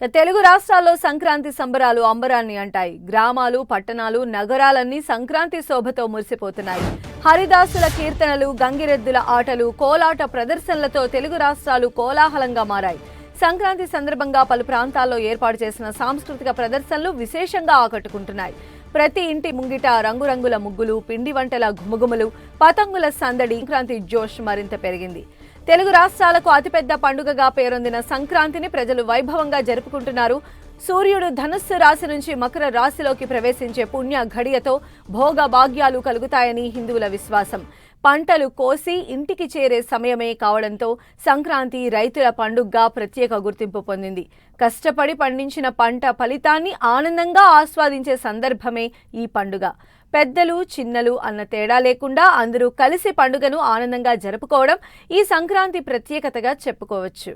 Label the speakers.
Speaker 1: తెలుగు రాష్ట్రాల్లో సంక్రాంతి సంబరాలు అంబరాన్ని అంటాయి. గ్రామాలు, పట్టణాలు, నగరాలన్నీ సంక్రాంతి శోభతో మురిసిపోతున్నాయి. హరిదాసుల కీర్తనలు, గంగిరెద్దుల ఆటలు, కోలాట ప్రదర్శనలతో తెలుగు రాష్ట్రాలు కోలాహలంగా మారాయి. సంక్రాంతి సందర్భంగా పలు ప్రాంతాల్లో ఏర్పాటు చేసిన సాంస్కృతిక ప్రదర్శనలు విశేషంగా ఆకట్టుకుంటున్నాయి. ప్రతి ఇంటి ముంగిట రంగురంగుల ముగ్గులు, పిండి వంటల ఘుమఘుమలు, పతంగుల సందడి, సంక్రాంతి జోష్ మరింత పెరిగింది. తెలుగు రాష్ట్రాలకు అతిపెద్ద పండుగగా పేరొందిన సంక్రాంతిని ప్రజలు వైభవంగా జరుపుకుంటున్నారు. సూర్యుడు ధనుస్సు రాశి నుంచి మకర రాశిలోకి ప్రవేశించే పుణ్య ఘడియతో భోగ భాగ్యాలు కలుగుతాయని హిందువుల విశ్వాసం. పంటలు కోసి ఇంటికి చేరే సమయమే కావడంతో సంక్రాంతి రైతుల పండుగగా ప్రత్యేక గుర్తింపు పొందింది. కష్టపడి పండించిన పంట ఫలితాన్ని ఆనందంగా ఆస్వాదించే సందర్భమే ఈ పండుగ. పెద్దలు చిన్నలు అన్న తేడా లేకుండా అందరూ కలిసి పండుగను ఆనందంగా జరుపుకోవడం ఈ సంక్రాంతి ప్రత్యేకతగా చెప్పుకోవచ్చు.